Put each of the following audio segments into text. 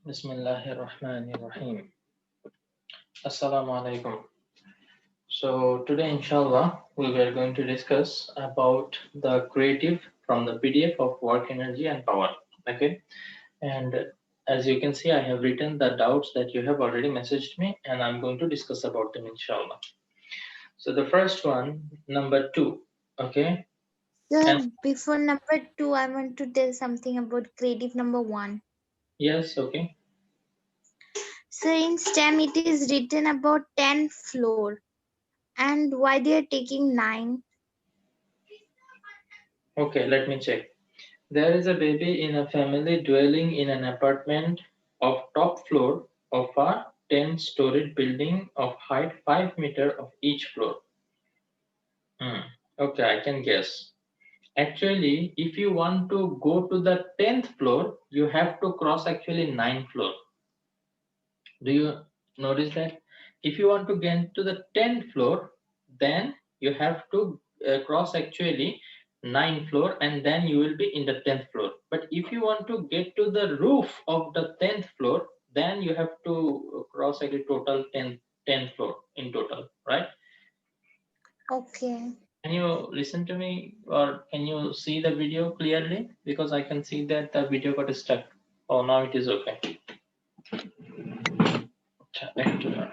Bismillahirrahmanirrahim. Assalamu alaikum. So today, inshallah, we were going to discuss about the creative from the PDF of work energy and power. Okay, and as you can see, I have written the doubts that you have already messaged me, and I'm going to discuss about them, inshallah. So the first one, number two. Okay, and Sir, before number two, I want to tell something about creative number one. yes, okay, So in STEM, it is written about 10 floor, and why they are taking 9? okay. Let me check. There is a baby in a family dwelling in an apartment of top floor of a 10-storied building of height 5 meter of each floor. Hmm. Okay, I can guess. Actually, if you want to go to the 10th floor, you have to cross actually 9 floor. Do you notice that? If you want to get to the 10th floor, then you have to cross actually 9 floor and then you will be in the 10th floor. But if you want to get to the roof of the 10th floor, then you have to cross actually total 10th floor in total, right? Okay. Can you listen to me or can you see the video clearly? Because I can see that the video got stuck. Oh, now it is okay. Back to the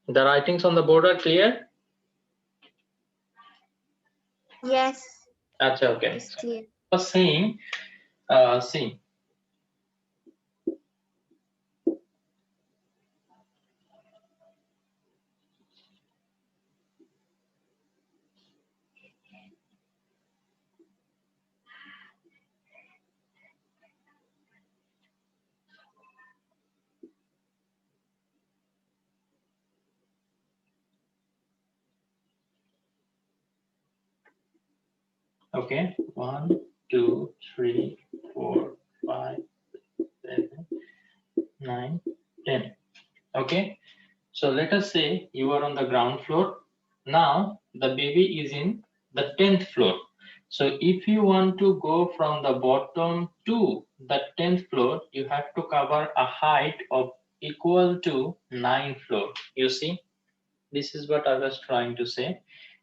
The writings on the board are clear? Yes, Acha, it okay. is clear. I was saying, see, okay, 1, 2, 3, 4, 5, 7, 9, 10. Okay, so let us say you are on the ground floor. Now the baby is in the 10th floor. So if you want to go from the bottom to the 10th floor, you have to cover a height of equal to 9 floor. You see, this is what I was trying to say.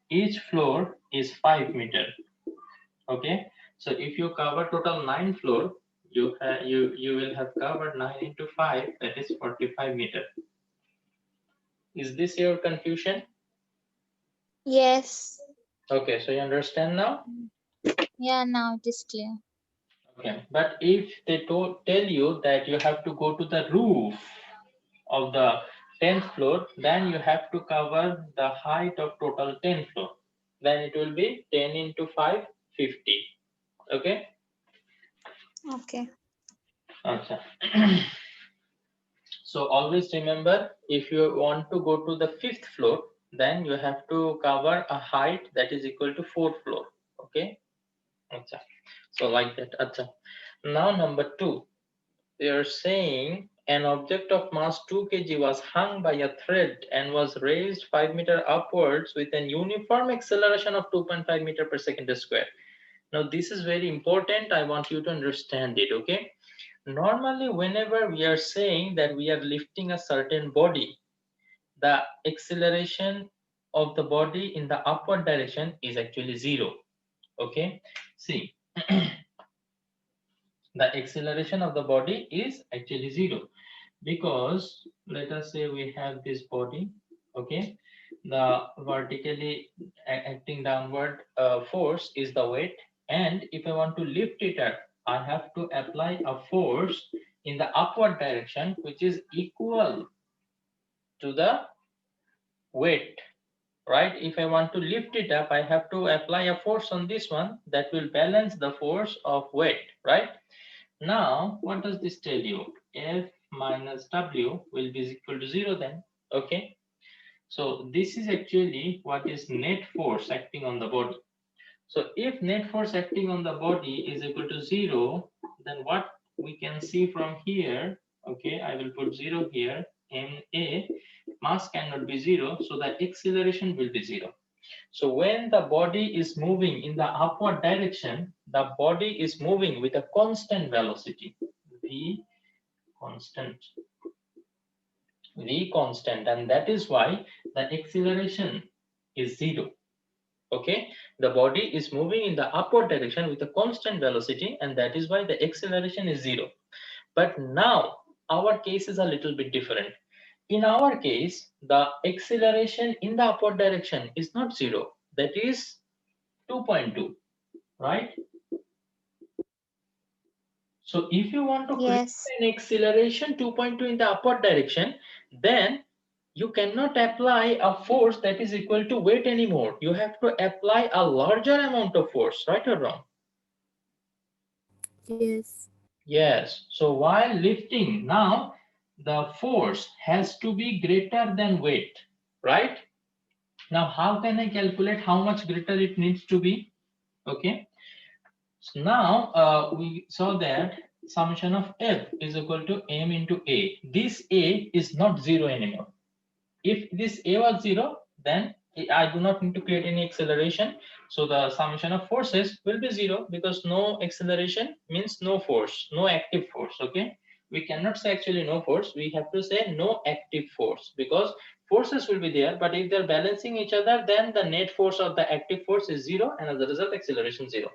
Each floor is 5 meter. Okay, so if you cover total 9 floor, you will have covered 9 into 5, that is 45 meter. Is this your confusion? Yes. Okay, so you understand now? Yeah, now it is clear. Okay, but if they tell you that you have to go to the roof of the 10th floor, then you have to cover the height of total 10 floor. Then it will be 10 into 5, 50. Okay? Okay. Okay. So always remember, if you want to go to the 5th floor, then you have to cover a height that is equal to 4th floor. Okay? Acha. So like that. Acha. Now number 2. They are saying an object of mass 2 kg was hung by a thread and was raised 5 meter upwards with an uniform acceleration of 2.5 meter per second square. Now this is very important. I want you to understand it, okay? Normally, whenever we are saying that we are lifting a certain body, the acceleration of the body in the upward direction is actually zero, okay? See, the acceleration of the body is actually zero because let us say we have this body, okay, the vertically acting downward force is the weight, and if I want to lift it up, I have to apply a force in the upward direction which is equal to the weight, right? If I want to lift it up, I have to apply a force on this one that will balance the force of weight, right? Now, what does this tell you? F minus W will be equal to 0 then, okay? So this is actually what is net force acting on the body. So if net force acting on the body is equal to 0, then what we can see from here, okay, I will put 0 here, MA mass cannot be 0, so the acceleration will be 0. So when the body is moving in the upward direction, the body is moving with a constant velocity, v constant, and that is why the acceleration is 0. Okay, the body is moving in the upward direction with a constant velocity, and that is why the acceleration is 0. But now our case is a little bit different. In our case, the acceleration in the upward direction is not 0, that is 2.2, right? So if you want to create Yes. an acceleration 2.2 in the upward direction, then you cannot apply a force that is equal to weight anymore. You have to apply a larger amount of force, right or wrong? Yes. Yes. So while lifting, now the force has to be greater than weight, right? Now, how can I calculate how much greater it needs to be? Okay. So now we saw that summation of F is equal to m into A. This A is not 0 anymore. If this A was 0, then I do not need to create any acceleration. So the summation of forces will be 0, because no acceleration means no force, no active force. Okay. We cannot say actually no force. We have to say no active force, because forces will be there, but if they're balancing each other, then the net force of the active force is 0, and as a result acceleration 0.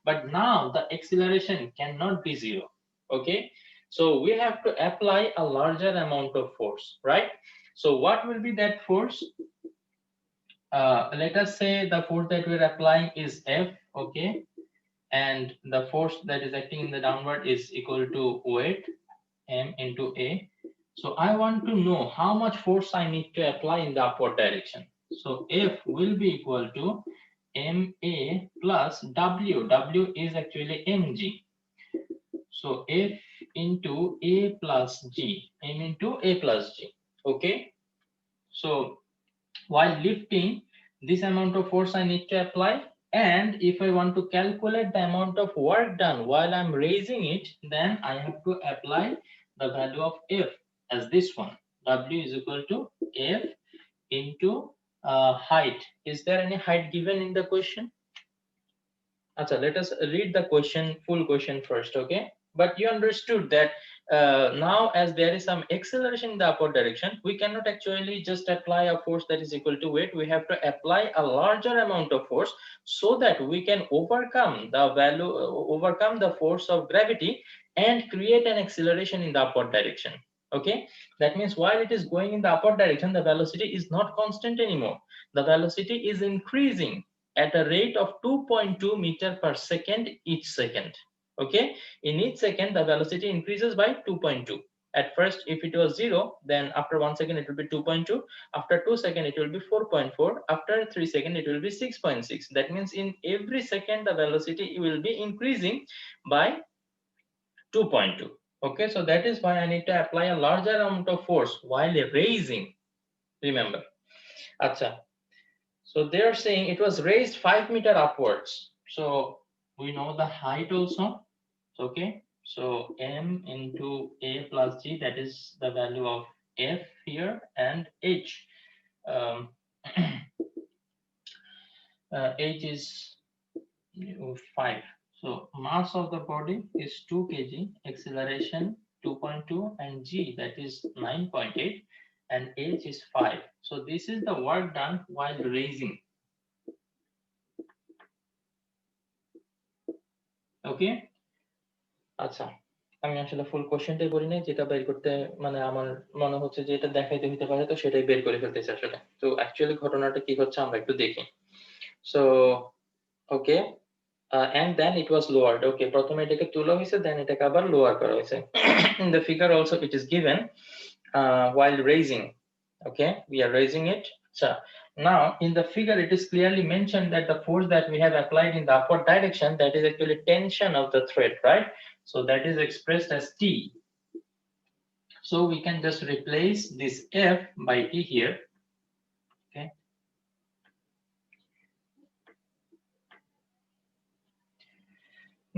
But now the acceleration cannot be 0. Okay. So we have to apply a larger amount of force, right? So what will be that force? Let us say the force that we're applying is F, okay, and the force that is acting in the downward is equal to weight, m into A. So I want to know how much force I need to apply in the upward direction. So F will be equal to ma plus W. W is actually mg. So F into A plus G, m into A plus G, okay. So while lifting, this amount of force I need to apply, and if I want to calculate the amount of work done while I'm raising it, then I have to apply the value of F as this one. W is equal to F into height. Is there any height given in the question? Achha, let us read the question, full question first, okay? But you understood that now as there is some acceleration in the upward direction, we cannot actually just apply a force that is equal to weight. We have to apply a larger amount of force so that we can overcome the force of gravity and create an acceleration in the upward direction. Okay, that means while it is going in the upward direction, the velocity is not constant anymore. The velocity is increasing at a rate of 2.2 meter per second each second. Okay, in each second the velocity increases by 2.2. At first, if it was 0, then after 1 second it will be 2.2. After 2 seconds it will be 4.4. After 3 seconds it will be 6.6. That means in every second the velocity will be increasing by 2.2. Okay, so that is why I need to apply a larger amount of force while raising. Remember, acha. So they're saying it was raised 5 meters upwards. So we know the height also. Okay. So m into A plus G, that is the value of F here, and H. H is 5. So mass of the body is 2 kg, acceleration 2.2, and G, that is 9.8, and H is 5. So this is the work done while raising. ওকে, আচ্ছা, আমি আসলে ফুল কোশ্চেনটাই করি নাই, যেটা বের করতে মানে আমার মনে হচ্ছে যে এটা দেখাইতে হতে পারে, তো সেটাই বের করে ফেলতেছি আসলে। তো অ্যাকচুয়ালি ঘটনাটা কি হচ্ছে আমরা একটু দেখি। So okay, and then it was lowered. Okay, প্রথমে এটাকে তোলা হয়েছে, দেন এটাকে আবার লোয়ার করা হয়েছে। In the figure also it is given while raising. Okay, we are raising it. So now in the figure it is clearly mentioned that the force that we have applied in the upward direction, that is actually tension of the thread, right? So that is expressed as T. So we can just replace this F by T here. Okay.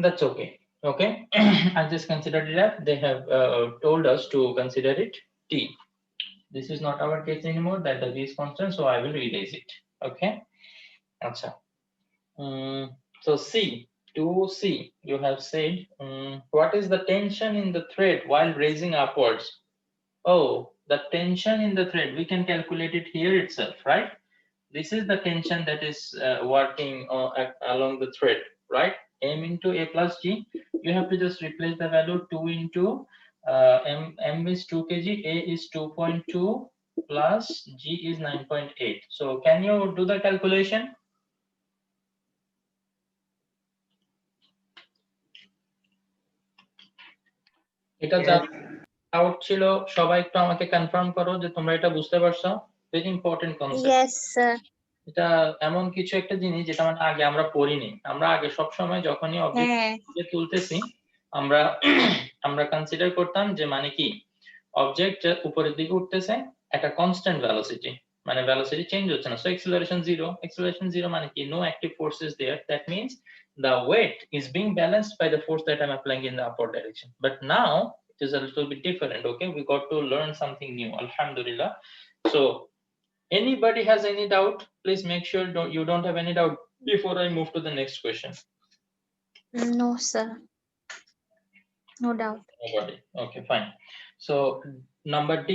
That's okay. Okay. I just considered it F. They have told us to consider it T. This is not our case anymore, that the V is constant, so I will erase it. Okay. Acha. So C, to C, you have said, what is the tension in the thread while raising upwards? Oh, the tension in the thread, we can calculate it here itself, right? This is the tension that is working along the thread, right? M into A plus G, you have to just replace the value 2 into M is 2 kg, A is 2.2 plus G is 9.8. So can you do the calculation? এটা যা out ছিল সবাই একটু আমাকে confirm করো যে তোমরা এটা বুঝতে পারছো। Very important concept. Yes, sir. এটা এমন কিছু একটা জিনিস যেটা মানে আগে আমরা পড়িনি। আমরা আগে সব সময় যখনই অবজেক্ট তুলতেছি আমরা আমরা কনসিডার করতাম যে মানে কি অবজেক্ট উপরের দিকে উঠতেছে একটা কনস্ট্যান্ট ভেলোসিটি, মানে ভেলোসিটি চেঞ্জ হচ্ছে না। সো acceleration zero মানে কি no active force is there, that means the weight is being balanced by the force that I'm applying in the upward direction. But now it is a little bit different. Okay, we got to learn something new, alhamdulillah. So anybody has any doubt, please make sure you don't have any doubt before I move to the next question. No, sir. No doubt. Nobody. Okay, fine. So number D,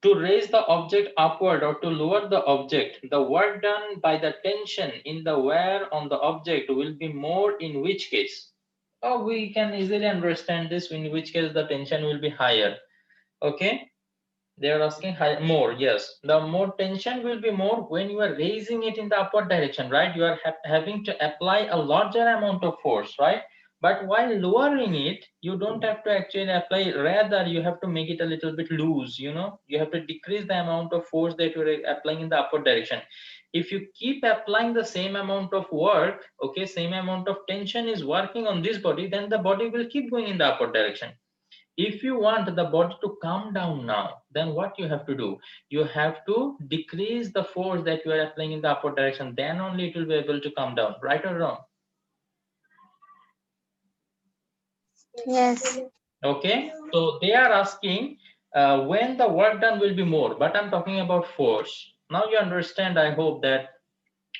to raise the object upward or to lower the object, the work done by the tension in the wear on the object will be more in which case? Oh, we can easily understand this, in which case the tension will be higher. Okay, they are asking more. Yes, the more tension will be more when you are raising it in the upward direction, right? You are having to apply a larger amount of force, right? But while lowering it, you don't have to actually apply, rather you have to make it a little bit loose, you know, you have to decrease the amount of force that you're applying in the upward direction. If you keep applying the same amount of work, okay, same amount of tension is working on this body, then the body will keep going in the upward direction. If you want the body to come down now, then what you have to do, you have to decrease the force that you are applying in the upward direction, then only it will be able to come down, right or wrong? Yes. Okay, so they are asking when the work done will be more, but I'm talking about force. Now you understand, I hope, that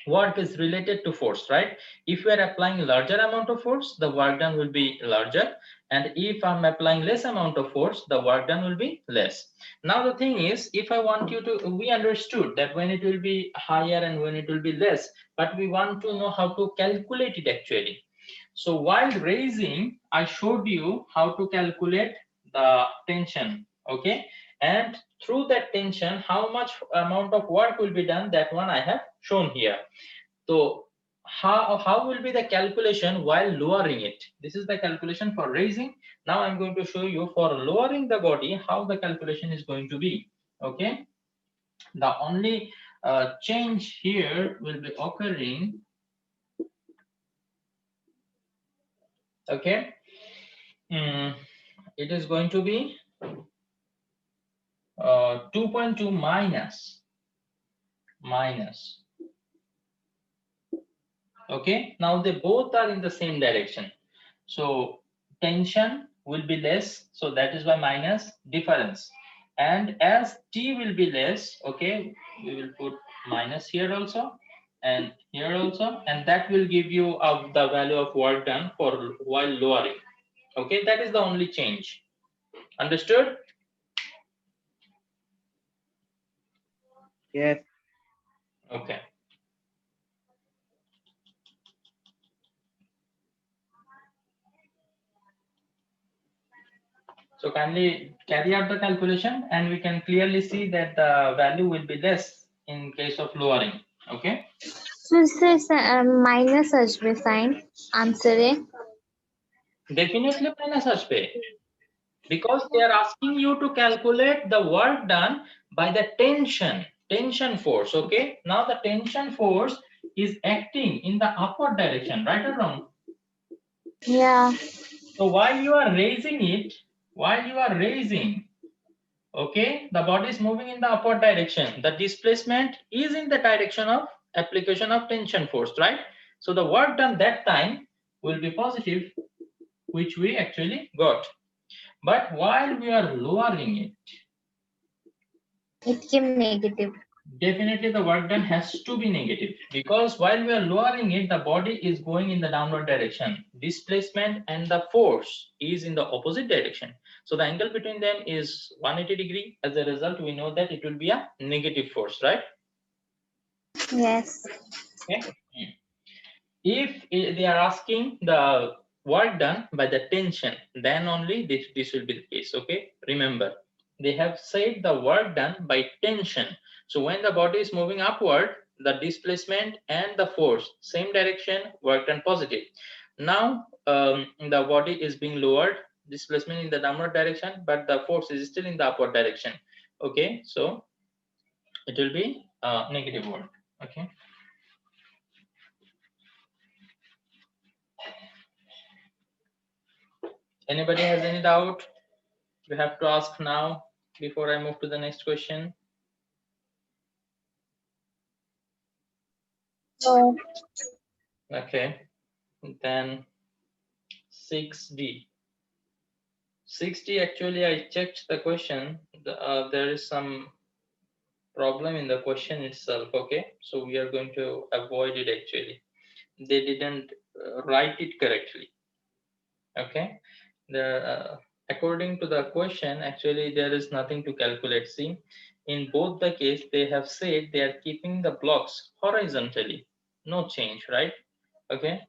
work is related to force, right? If you are applying larger amount of force, the work done will be larger, and if I'm applying less amount of force, the work done will be less. Now the thing is, if I want you to, we understood that when it will be higher and when it will be less, but we want to know how to calculate it actually. So while raising, I showed you how to calculate the tension, okay, and through that tension how much amount of work will be done, that one I have shown here. So how will be the calculation while lowering it? This is the calculation for raising. Now I'm going to show you for lowering the body how the calculation is going to be. Okay, the only change here will be occurring. Okay, it is going to be 2.2 minus. Okay, now they both are in the same direction, so tension will be less, so that is why minus difference. And as T will be less, okay, we will put minus here also and here also, and that will give you the value of work done for while lowering. Okay, that is the only change. Understood? Yes. Okay. So kindly carry out the calculation, and we can clearly see that the value will be less in case of lowering. Okay. So this minus আসবে sign answer এ. Definitely minus আসবে, because they are asking you to calculate the work done by the tension force. Okay, now the tension force is acting in the upward direction, right or wrong? Yeah. So while you are raising it, okay, the body is moving in the upward direction, the displacement is in the direction of application of tension force, right? So the work done that time will be positive, which we actually got. But while we are lowering it, It came negative. Definitely the work done has to be negative, because while we are lowering it, the body is going in the downward direction. Displacement and the force is in the opposite direction. So the angle between them is 180 degree. As a result, we know that it will be a negative force, right? Yes. Okay. If they are asking the work done by the tension, then only this will be the case. Okay, remember, they have said the work done by tension. So when the body is moving upward, the displacement and the force same direction, work done positive. Now the body is being lowered, displacement in the downward direction, but the force is still in the upward direction. Okay, so it will be negative work. Okay. Anybody has any doubt? You have to ask now before I move to the next question. So Okay, then 6D. 6D, actually, I checked the question. There is some problem in the question itself. Okay, so we are going to avoid it actually. They didn't write it correctly. Okay, according to the question, actually, there is nothing to calculate. See, in both the case, they have said they are keeping the blocks horizontally. No change, right? Okay,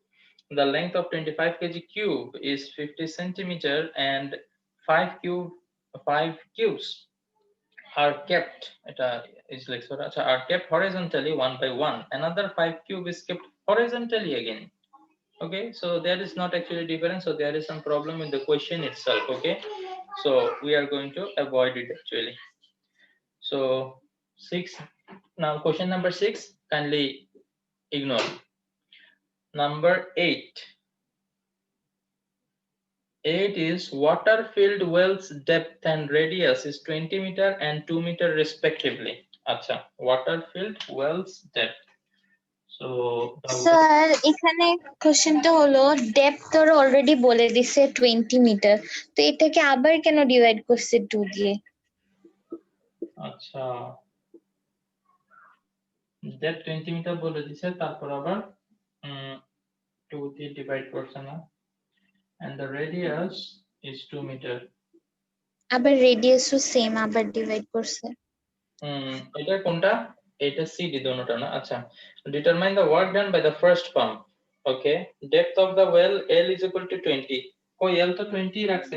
the length of 25 kg cube is 50 centimeter, and 5 cubes are kept is like so are kept horizontally one by one. Another 5 cube is kept horizontally again. Okay, so there is not actually difference, so there is some problem in the question itself. Okay, so we are going to avoid it actually. So 6, now question number 6, kindly ignore. Number 8 is water filled wells depth and radius is 20 meter and 2 meter respectively. Acha, water filled wells depth. So the sir এখানে কোশ্চেনটা হলো depth ওর already বলে দিছে 20 metre, তো এটাকে আবার কেন divide করছে 2 দিয়ে? আচ্ছা, ডেপথ 20 মিটার বলে দিছে, তারপর আবার 2 দিয়ে ডিভাইড করছে না, and the radius is 2 meter. আবার রেডিয়াসও সেম, আবার ডিভাইড করছে। এটা কোনটা? এটা সিডি দোনোটা না? আচ্ছা, determine the work done by the first pump. Okay, depth of the well L is equal to 20. কই L তো 20 রাখছে।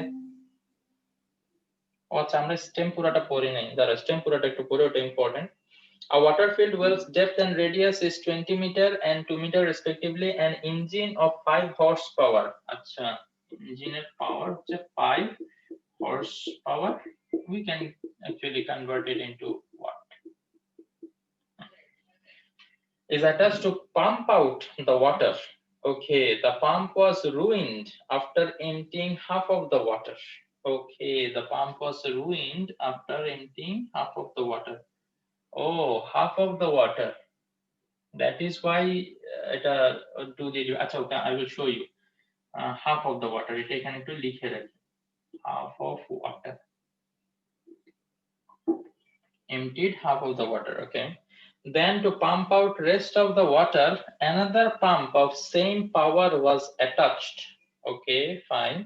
আচ্ছা, আমরা স্টেম পুরোটা পড়ি নাই, দাঁড়া স্টেম পুরোটা একটু পড়ে, ওটা important. A water filled well's depth and radius is 20 meter and 2 meter respectively. An engine of 5 horsepower. আচ্ছা, ইঞ্জিনের পাওয়ার হচ্ছে 5 horsepower. We can actually convert it into what? Is attached to pump out the water. Okay, the pump was ruined after emptying half of the water. Okay, the pump was ruined after emptying half of the water. Oh, half of the water. That is why এটা do the আচ্ছা, ওটা I will show you. Half of the water, এটা এখানে একটু লিখে রাখি, half of water, emptied half of the water. Okay, then to pump out rest of the water, another pump of same power was attached. Okay, fine.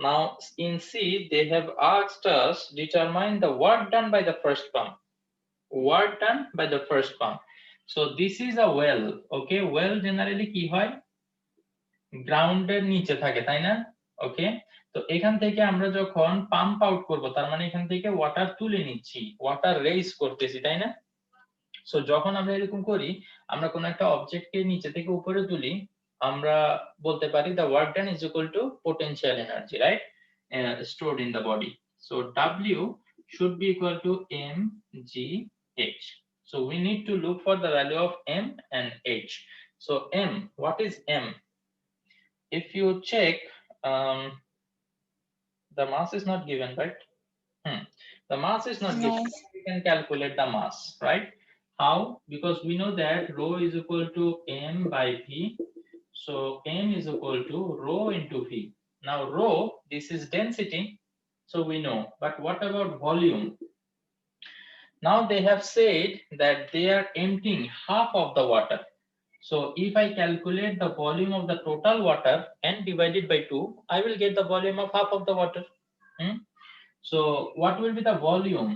Now in C they have asked us determine the work done by the first pump. Work done by the first pump. So this is a well. Okay, well generally কি হয়, গ্রাউন্ডের নিচে থাকে, তাই না? ওকে, তো এখান থেকে আমরা যখন পাম্প আউট করব, তার মানে এখান থেকে ওয়াটার তুলে নিচ্ছি, ওয়াটার রেইজ করতেছি, তাই না? সো যখন আমরা এরকম করি, আমরা কোন একটা অবজেক্টকে নিচে থেকে উপরে তুলি, আমরা বলতে পারি the work done is equal to potential energy, right? Stored in the body. So W should be equal to mgh. So we need to look for the value of m and h. So m, what is m? If you check, the mass is not given, right? The mass is not given. We can calculate the mass, right? How? Because we know that rho is equal to m by v. So m is equal to rho into v. Now rho, this is density, so we know. But what about volume? Now they have said that they are emptying half of the water. So if I calculate the volume of the total water and divide it by 2, I will get the volume of half of the water. So what will be the volume?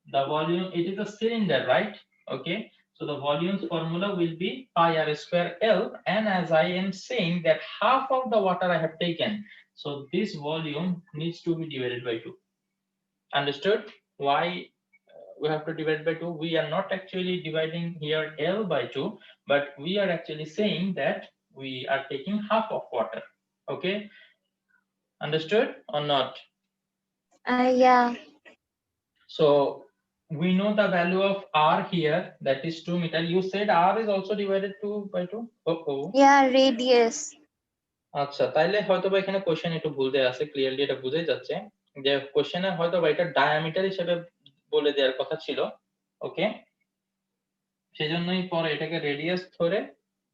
The volume, it is a cylinder, right? Okay, so the volume's formula will be pi r square L, and as I am saying that half of the water I have taken, so this volume needs to be divided by 2. Understood why we have to divide by 2? We are not actually dividing here L by 2, but we are actually saying that we are taking half of water. Okay, understood or not? Yeah. So we know the value of R here, that is 2 meter. You said R is also divided 2 by 2. Oh. Yeah, radius. আচ্ছা, তাইলে হয়তো বা এখানে question একটু ভুল দেয়া আছে, clearly এটা বুঝাই যাচ্ছে যে কোশ্চেনে হয়তো বা এটা ডায়ামিটার হিসেবে বলে দেওয়ার কথা ছিল। ওকে, সেজন্যই পরে এটাকে রেডিয়াস ধরে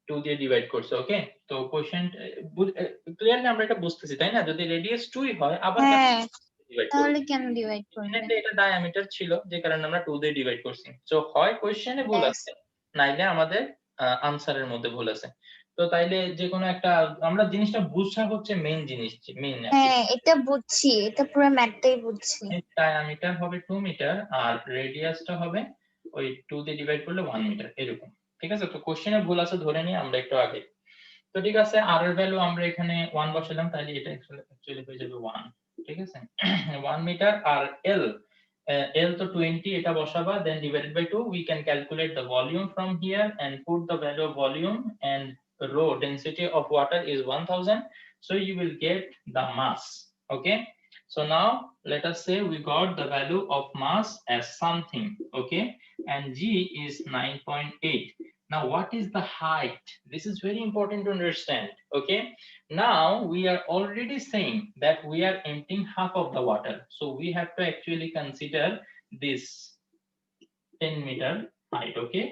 2 দিয়ে ডিভাইড করছে। ওকে, তো কোশ্চেন ক্লিয়ারলি আমরা এটা বুঝতেছি তাই না? যদি রেডিয়াস 2 হয় আবার কেন হ্যাঁ, ডিভাইড করব? তাহলে কেন ডিভাইড করবে? এখানে এটা ডায়ামিটার ছিল যে কারণে আমরা 2 দিয়ে ডিভাইড করছি। সো হয় কোশ্চেনে ভুল Yes. আছে, নাইলে আমাদের আনসারের মধ্যে ভুল আছে। তো তাইলে যে কোনো একটা আমরা জিনিসটা বুঝা হচ্ছে মেইন জিনিস, মেইন হ্যাঁ, এটা বুঝছি, এটা পুরো ম্যাথটাই বুঝছি। ডায়ামিটার হবে 2 মিটার আর রেডিয়াসটা হবে ওই 2 দিয়ে ডিভাইড করলে 1 মিটার এরকম। ঠিক আছে, তো কোশ্চেনে ভুল আছে ধরে নিয়ে আমরা একটু আগে। তো ঠিক আছে, আর এর ভ্যালু আমরা এখানে 1 বসালাম, তাহলে এটা অ্যাকচুয়ালি হয়ে যাবে 1। ঠিক আছে, 1 মিটার আর এল, L তো 20, এটা বসাবা, then divided by 2 we can calculate the volume from here and put the value of volume, and rho, density of water, is 1000, so you will get the mass. Okay, so now let us say we got the value of mass as something. Okay, and G is 9.8. Now what is the height? This is very important to understand. Okay, now we are already saying that we are emptying half of the water, so we have to actually consider this 10 meter height. Okay,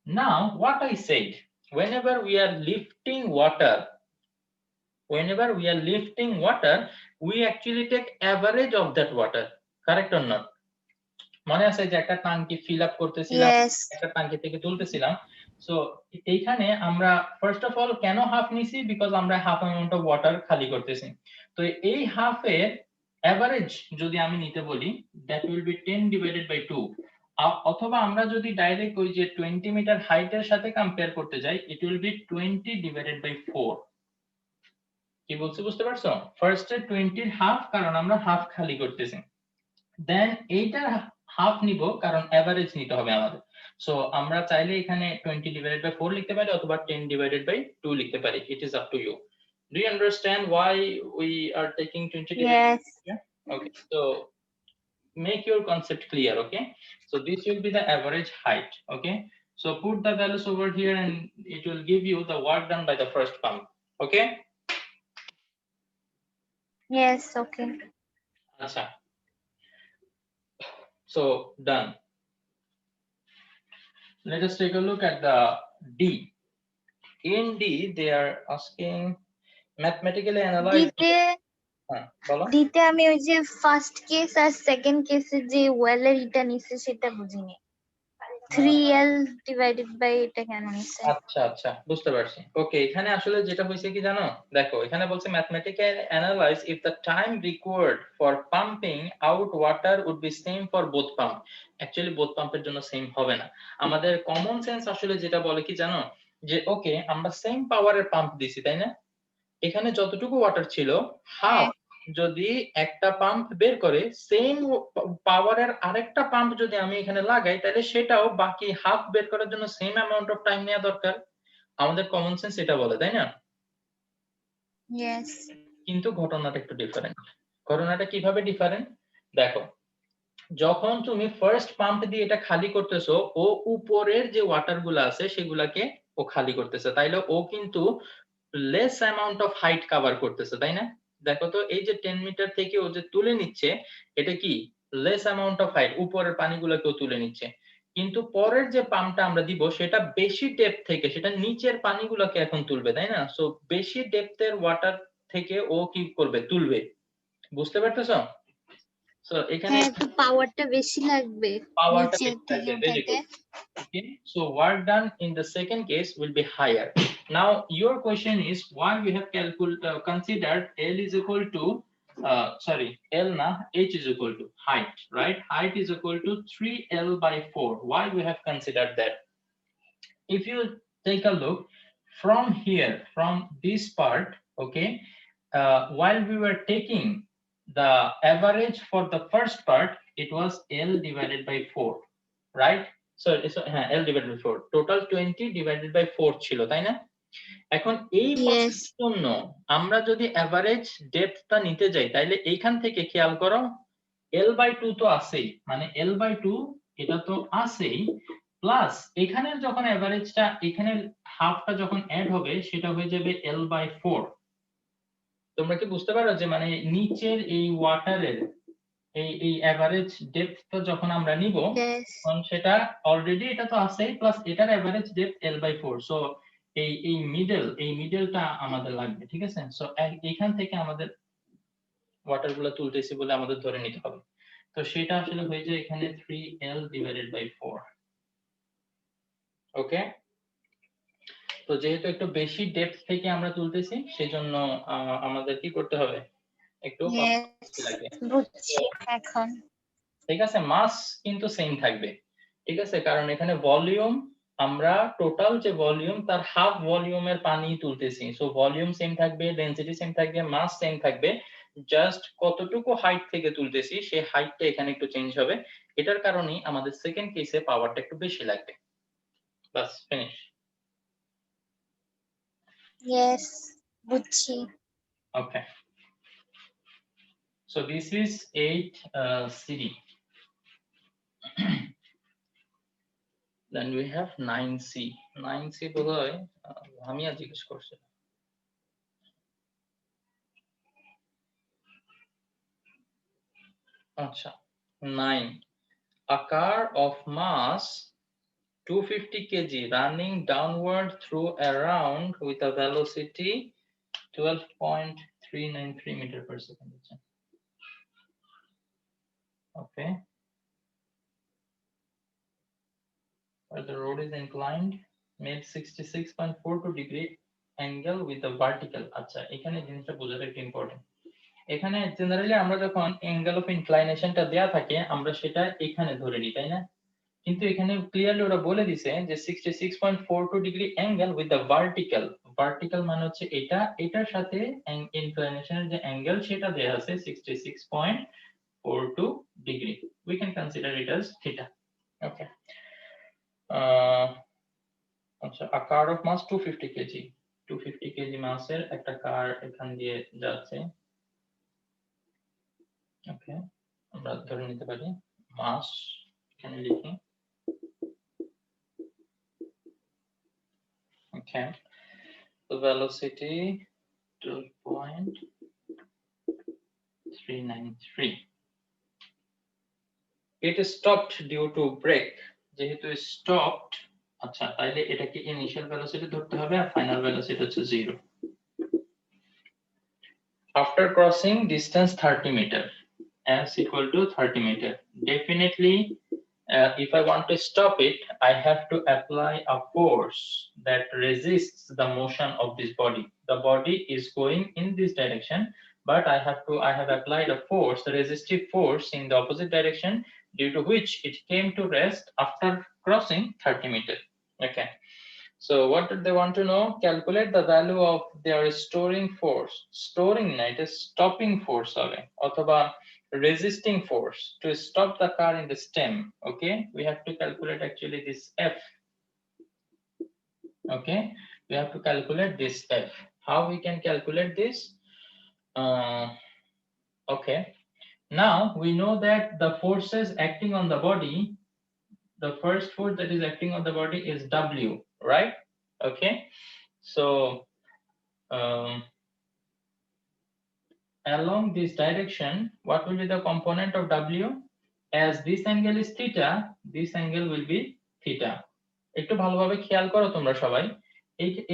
now what I said, whenever we are lifting water, we actually take average of that water, correct or not? মনে আছে যে একটা টাঙ্কি fill up করতেছিলাম, Yes. একটা টাঙ্কি থেকে তুলতেছিলাম। So এইখানে আমরা first of all কেন হাফ নিছি? বিকজ আমরা হাফ অ্যামাউন্ট অফ ওয়াটার খালি করতেছি। তো এই হাফের এভারেজ যদি আমি নিতে বলি, that will be 10 divided by 2, অথবা আমরা যদি ডাইরেক্ট ওই যে 20 মিটার হাইটের সাথে কম্পেয়ার করতে যাই, it will be 20 divided by 4। কি বলছি বুঝতে পারছো? ফার্স্টে 20 এর হাফ, কারণ আমরা হাফ খালি করতেছি, দেন এইটার হাফ নিব কারণ এভারেজ নিতে হবে আমাদের। সো আমরা চাইলে এখানে 20 ডিভাইডেড বাই 4 লিখতে পারি অথবা 10 ডিভাইডেড বাই 2 লিখতে পারি, it is up to you. Do you understand why we are taking 20 divided? Yes. Okay, so make your concept clear. Okay, so this will be the average height. Okay, so put the values over here and it will give you the work done by the first pump. Okay, Yes, okay. acha, so done. Let us take a look at the D. In D, they are asking mathematically analyze. দিতে আমি ওই যে first case আর second কেসে যে ওয়েলের এটা নিছে সেটা বুঝিনি। 3L ডিভাইডেড বাই এটা কেন নিছে? আচ্ছা আচ্ছা, বুঝতে পারছি। ওকে, এখানে আসলে যেটা হয়েছে কি জানো, দেখো এখানে বলছে mathematically analyze if the time required for pumping out water would be same for both pump. Actually both পাম্পের জন্য সেম হবে না। আমাদের কমন সেন্স আসলে যেটা বলে কি জানো, যে ওকে আমরা সেম পাওয়ারের পাম্প দিছি তাই না, এখানে যতটুকু ওয়াটার ছিল হাফ যদি একটা পাম্প বের করে, সেম পাওয়ারের আরেকটা পাম্প যদি আমি এখানে লাগাই, তাহলে সেটাও বাকি হাফ বের করার জন্য সেম অ্যামাউন্ট অফ টাইম নেওয়া দরকার। আমাদের কমন সেন্স এটা বলে তাই না? ইয়েস। কিন্তু ঘটনাটা একটু ডিফারেন্ট। ঘটনাটা কিভাবে ডিফারেন্ট দেখো, যখন তুমি ফার্স্ট পাম্প দিয়ে এটা খালি করতেছো, ও উপরের যে ওয়াটার গুলো আছে সেগুলাকে ও খালি করতেছে, তাইলে ও কিন্তু less amount of height cover করতেছে তাই না? দেখো তো এই যে 10 মিটার থেকে ও যে তুলে নিচ্ছে, এটা কি লেস অ্যামাউন্ট অফ হাইট, উপরের পানিগুলোকেও তুলে নিচ্ছে। কিন্তু পরের যে পাম্পটা আমরা দিব সেটা বেশি ডেপথ থেকে, সেটা নিচের পানিগুলোকে এখন তুলবে তাই না? সো বেশি ডেপথের ওয়াটার থেকে ও কি করবে, তুলবে। বুঝতে পারতেছো? সো এখানে হ্যাঁ তো পাওয়ারটা বেশি লাগবে পাওয়ারটা নিচের বেশি লাগবে, দিকে ভেরি থেকে good. Okay, so work done in the second case will be higher. Now your question is why we have considered L is equal to sorry, L na H is equal to height, right? Height is equal to 3L by 4. Why we have considered that? If you take a look from here, from this part, okay, while we were taking the average for the first part, it was L divided by 4, right? So L divided by 4, total 20 divided by 4 ছিল, তাই না? এখন এই Yes. পথের জন্য আমরা যদি average ডেপথটা নিতে যাই তাহলে এইখান থেকে খেয়াল করো L by 2 তো আছেই, মানে L by 2 এটা তো আছেই, প্লাস এখানে যখন এভারেজটা এখানে হাফটা যখন অ্যাড হবে সেটা হয়ে যাবে L by 4। তোমরা কি বুঝতে পারো যে মানে নিচের এই ওয়াটারের এই এভারেজ ডেপথটা যখন আমরা নিব Yes. তখন সেটা অলরেডি এটা তো আছেই, প্লাস এটার average depth L by 4। So এই মিডলটা আমাদের লাগবে, ঠিক আছে? সো এখান থেকে আমাদের ওয়াটার গুলো তুলতেছি বলে আমাদের ধরে নিতে হবে। তো সেটা আসলে হয়ে যায় এখানে 3L divided by 4। ওকে, তো যেহেতু একটু বেশি ডেপথ থেকে আমরা তুলতেছি সেজন্য আমাদের কি করতে হবে, একটু Yes. বেশি লাগবে। বুঝছি এখন ঠিক আছে, মাস কিন্তু সেম থাকবে, ঠিক আছে, কারণ এখানে ভলিউম আমরা টোটাল যে ভলিউম তার হাফ ভলিউমের পানি তুলতেছি। সো ভলিউম সেম থাকবে, ডেনসিটি সেম থাকবে, মাস সেম থাকবে, জাস্ট কতটুকু হাইট থেকে তুলতেছি সেই হাইটটা এখানে একটু চেঞ্জ হবে। এটার কারণেই আমাদের সেকেন্ড কেসে পাওয়ারটা একটু বেশি লাগবে। বাস, ফিনিশ। Yes. বুঝছি Okay, so this is 8 CD. Then we have 9C. 9C বোধহয় আমিও জিজ্ঞেস করছি। আচ্ছা, 9, a car of mass 250 kg running downward through a round with a velocity 12.393 meter per second. Okay, where the road is inclined, made 66.42 degree angle with the vertical. আচ্ছা, এখানে জিনিসটা বোঝাটা একটু ইম্পর্টেন্ট। এখানে জেনারেলি আমরা যখন অ্যাঙ্গেল অফ ইনক্লাইনেশনটা দেয়া থাকে আমরা সেটা এখানে ধরে নিই, তাই না? কিন্তু এখানে ক্লিয়ারলি ওরা বলে দিছে যে 66.42 degree angle with the vertical. Vertical মানে হচ্ছে এটা, এটার সাথে ইনক্লাইনেশনের যে অ্যাঙ্গেল সেটা দেয়া আছে 66.42 degree. We can consider it as theta. Okay, আচ্ছা, a car of mass 250 kg, 250 kg মাসের একটা কার এখান দিয়ে যাচ্ছে। ওকে, আমরা ধরে নিতে পারি মাস এখানে লিখি। Okay, the velocity 12.393. It is stopped due to brake. যেহেতু stopped, আচ্ছা তাইলে এটাকে ইনিশিয়াল ভেলোসিটি ধরতে হবে আর ফাইনাল ভেলোসিটি হচ্ছে 0। After crossing distance 30 meter, s equal to 30 meter, definitely if I want to stop it, I have to apply a force that resists the motion of this body. The body is going in this direction, but I have applied a force, a resistive force in the opposite direction, due to which it came to rest after crossing 30 meter. Okay, so what did they want to know? Calculate the value of their storing force. Storing না, it is stopping force হবে অথবা resisting force to stop the car in the stem. Okay, we have to calculate actually this F. Okay, we have to calculate this F. How we can calculate this? Okay, now we know that the forces acting on the body, the first force that is acting on the body is W, right? Okay, so along this direction, what will be the component of W? As this angle is theta, this angle will be theta. একটু ভালোভাবে খেয়াল করো তোমরা সবাই,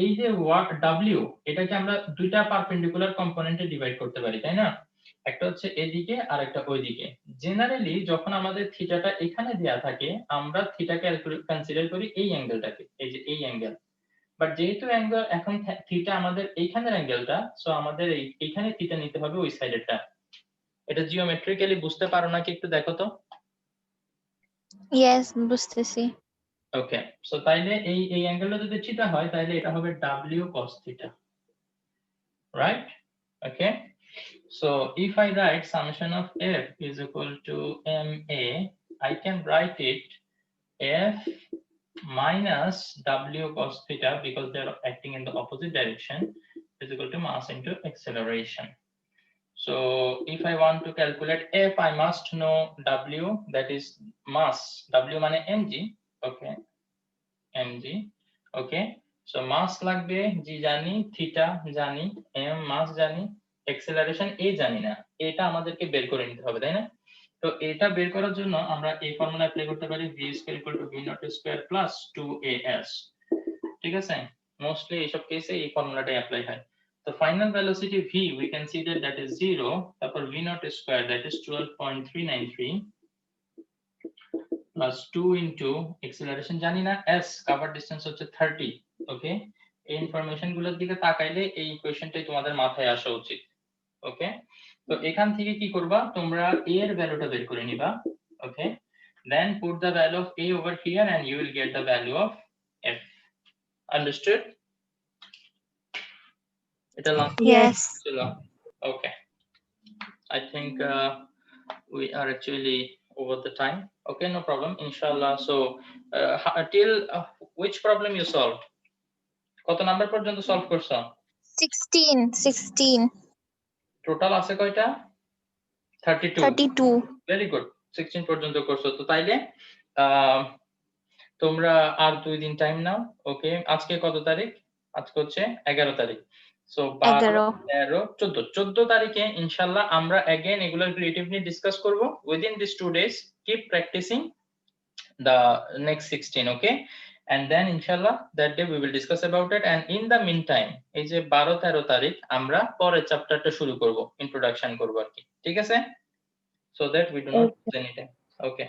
এই যে watt W, এটাকে আমরা দুইটা পারপেন্ডিকুলার কম্পোনেন্টে ডিভাইড করতে পারি, তাই না? একটা হচ্ছে এদিকে আর একটা ওইদিকে। জেনারেলি যখন আমাদের থিটাটা এখানে দেয়া থাকে আমরা থিটাকে কনসিডার করি এই অ্যাঙ্গেলটাকে, এই যে এই অ্যাঙ্গেল। বাট যেহেতু অ্যাঙ্গেল এখন থিটা আমাদের এইখানের অ্যাঙ্গেলটা, সো আমাদের এইখানে থিটা নিতে হবে ওই সাইডেরটা। এটা জিওমেট্রিক্যালি বুঝতে পারো নাকি একটু দেখো তো। ইয়েস, বুঝতেছি। ওকে, সো তাইলে এই অ্যাঙ্গেলটা যদি থিটা হয় তাহলে এটা হবে w cos theta, right? Okay, so if I write summation of f is equal to ma, I can write it f minus w cos theta, because they are acting in the opposite direction, is equal to mass into acceleration. So if I want to calculate f, I must know w, that is mass. W মানে mg. Okay, mg. Okay, so mass লাগবে g জানি, theta জানি, m mass জানি, acceleration a জানি না। এটা আমাদেরকে বের করে নিতে হবে, তাই না? তো এটা বের করার জন্য আমরা এই ফর্মুলা অ্যাপ্লাই করতে পারি, v = v0² + 2as। ঠিক আছে, মোস্টলি এইসব কেসে এই ফর্মুলাটাই অ্যাপ্লাই হয়। তো final velocity v we can see that is 0, তারপর v0² that is 12.393 plus 2 into acceleration জানি না, s cover distance হচ্ছে 30। ওকে, এই ইনফরমেশন গুলোর দিকে তাকাইলে এই ইকুয়েশনটাই তোমাদের মাথায় আসা উচিত। ওকে, তো এখান থেকে কি করবা, তোমরা a এর ভ্যালুটা বের করে নিবা। ওকে, then put the value of a over here and you will get the value of f. Understood? এটা Yes. Okay, I think we are actually over the time. Okay, no problem, inshallah. So till which problem you solved? কত number পর্যন্ত solve করছো? 16 total আছে কয়টা? 32। Very good, 16 পর্যন্ত করছো। তো তাইলে তোমরা আর 2 দিন টাইম নাও। ওকে, আজকে কত তারিখ? আজকে হচ্ছে 11 তারিখ। সো 12, 13, 14, 14 তারিখে ইনশাআল্লাহ আমরা अगेन এগুলো ক্রিয়েটিভলি ডিসকাস করব। Within this 2 days keep practicing the next 16, okay, and then inshallah that day we will discuss about it, and in the meantime এই যে 12, 13 তারিখ আমরা পরের চ্যাপ্টারটা শুরু করব, ইন্ট্রোডাকশন করব আর কি। ঠিক আছে, so that we do not lose any time. Okay,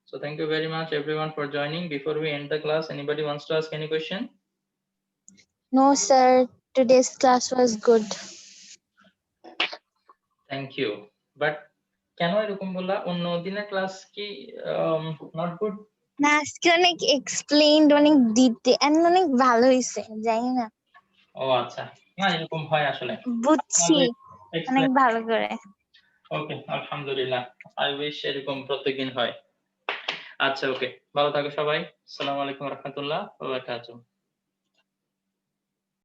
so thank you very much everyone for joining. Before we end the class, anybody wants to ask any question? No sir, today's class was good. Thank you, but কেন এরকম বললা? অন্য দিনের class কি not good? না, আজকে অনেক explained, অনেক ডিটেইল এন্ড অনেক ভালো হইছে, জানি না। ও আচ্ছা, না এরকম হয় আসলে, বুঝছি অনেক ভালো করে। ওকে, আলহামদুলিল্লাহ, আই উইশ এরকম প্রত্যেকদিন হয়। আচ্ছা, ওকে, ভালো থাকো সবাই। আসসালামু আলাইকুম ওয়া রাহমাতুল্লাহ ওয়া বারাকাতুহু।